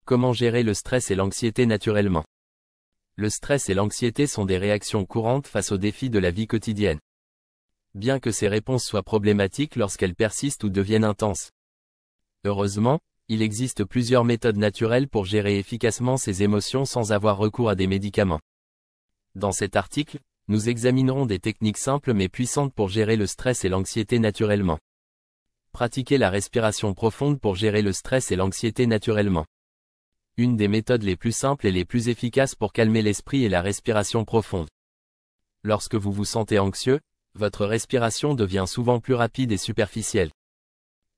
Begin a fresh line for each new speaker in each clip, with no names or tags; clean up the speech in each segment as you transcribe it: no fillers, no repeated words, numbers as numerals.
Comment gérer le stress et l'anxiété naturellement? Le stress et l'anxiété sont des réactions courantes face aux défis de la vie quotidienne. Bien que ces réponses soient problématiques lorsqu'elles persistent ou deviennent intenses. Heureusement, il existe plusieurs méthodes naturelles pour gérer efficacement ces émotions sans avoir recours à des médicaments. Dans cet article, nous examinerons des techniques simples mais puissantes pour gérer le stress et l'anxiété naturellement. Pratiquez la respiration profonde pour gérer le stress et l'anxiété naturellement. Une des méthodes les plus simples et les plus efficaces pour calmer l'esprit est la respiration profonde. Lorsque vous vous sentez anxieux, votre respiration devient souvent plus rapide et superficielle.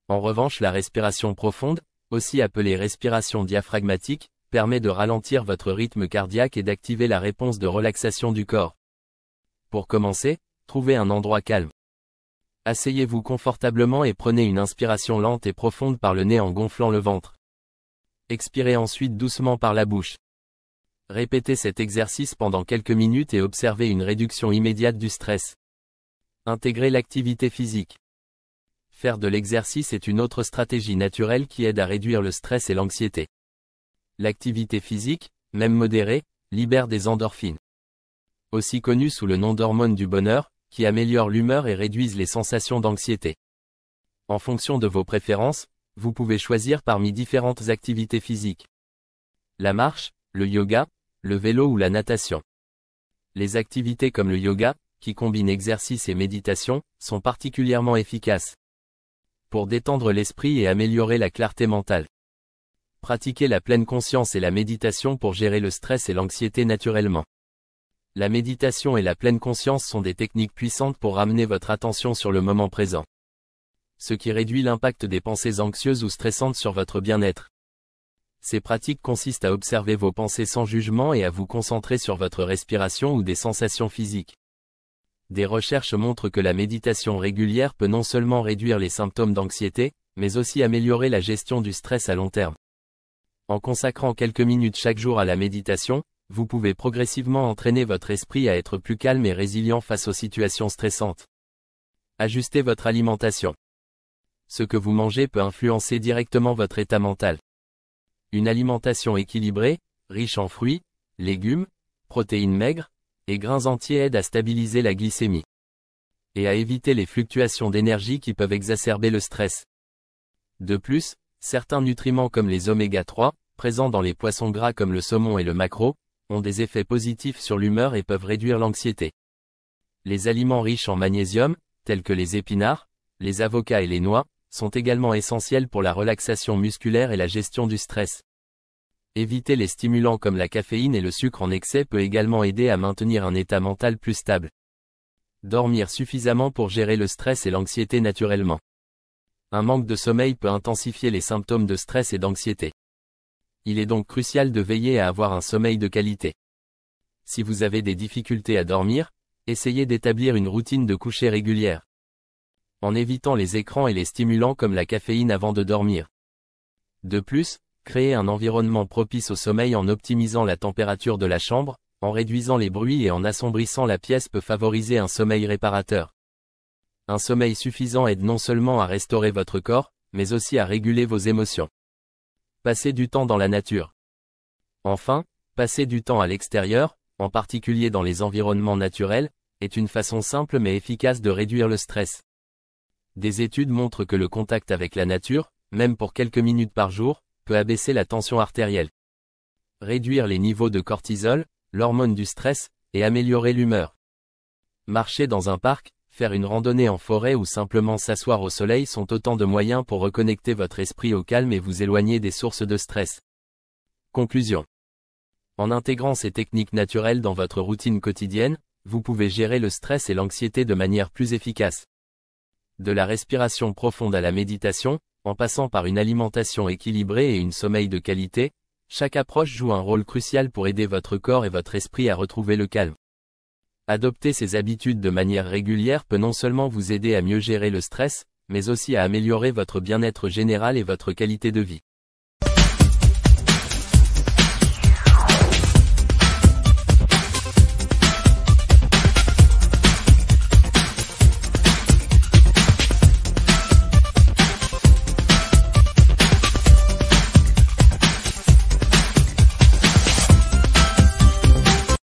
En revanche, la respiration profonde, aussi appelée respiration diaphragmatique, permet de ralentir votre rythme cardiaque et d'activer la réponse de relaxation du corps. Pour commencer, trouvez un endroit calme. Asseyez-vous confortablement et prenez une inspiration lente et profonde par le nez en gonflant le ventre. Expirez ensuite doucement par la bouche. Répétez cet exercice pendant quelques minutes et observez une réduction immédiate du stress. Intégrez l'activité physique. Faire de l'exercice est une autre stratégie naturelle qui aide à réduire le stress et l'anxiété. L'activité physique, même modérée, libère des endorphines. Aussi connues sous le nom d'hormones du bonheur, qui améliorent l'humeur et réduisent les sensations d'anxiété. En fonction de vos préférences, vous pouvez choisir parmi différentes activités physiques. La marche, le yoga, le vélo ou la natation. Les activités comme le yoga, qui combinent exercice et méditation, sont particulièrement efficaces pour détendre l'esprit et améliorer la clarté mentale. Pratiquez la pleine conscience et la méditation pour gérer le stress et l'anxiété naturellement. La méditation et la pleine conscience sont des techniques puissantes pour ramener votre attention sur le moment présent. Ce qui réduit l'impact des pensées anxieuses ou stressantes sur votre bien-être. Ces pratiques consistent à observer vos pensées sans jugement et à vous concentrer sur votre respiration ou des sensations physiques. Des recherches montrent que la méditation régulière peut non seulement réduire les symptômes d'anxiété, mais aussi améliorer la gestion du stress à long terme. En consacrant quelques minutes chaque jour à la méditation, vous pouvez progressivement entraîner votre esprit à être plus calme et résilient face aux situations stressantes. Ajustez votre alimentation. Ce que vous mangez peut influencer directement votre état mental. Une alimentation équilibrée, riche en fruits, légumes, protéines maigres, et grains entiers aide à stabiliser la glycémie. Et à éviter les fluctuations d'énergie qui peuvent exacerber le stress. De plus, certains nutriments comme les oméga 3, présents dans les poissons gras comme le saumon et le maquereau, ont des effets positifs sur l'humeur et peuvent réduire l'anxiété. Les aliments riches en magnésium, tels que les épinards, les avocats et les noix, sont également essentiels pour la relaxation musculaire et la gestion du stress. Éviter les stimulants comme la caféine et le sucre en excès peut également aider à maintenir un état mental plus stable. Dormir suffisamment pour gérer le stress et l'anxiété naturellement. Un manque de sommeil peut intensifier les symptômes de stress et d'anxiété. Il est donc crucial de veiller à avoir un sommeil de qualité. Si vous avez des difficultés à dormir, essayez d'établir une routine de coucher régulière. En évitant les écrans et les stimulants comme la caféine avant de dormir. De plus, créez un environnement propice au sommeil en optimisant la température de la chambre, en réduisant les bruits et en assombrissant la pièce peut favoriser un sommeil réparateur. Un sommeil suffisant aide non seulement à restaurer votre corps, mais aussi à réguler vos émotions. Passez du temps dans la nature. Enfin, passer du temps à l'extérieur, en particulier dans les environnements naturels, est une façon simple mais efficace de réduire le stress. Des études montrent que le contact avec la nature, même pour quelques minutes par jour, peut abaisser la tension artérielle, réduire les niveaux de cortisol, l'hormone du stress, et améliorer l'humeur. Marcher dans un parc, faire une randonnée en forêt ou simplement s'asseoir au soleil sont autant de moyens pour reconnecter votre esprit au calme et vous éloigner des sources de stress. Conclusion. En intégrant ces techniques naturelles dans votre routine quotidienne, vous pouvez gérer le stress et l'anxiété de manière plus efficace. De la respiration profonde à la méditation, en passant par une alimentation équilibrée et une sommeil de qualité, chaque approche joue un rôle crucial pour aider votre corps et votre esprit à retrouver le calme. Adopter ces habitudes de manière régulière peut non seulement vous aider à mieux gérer le stress, mais aussi à améliorer votre bien-être général et votre qualité de vie.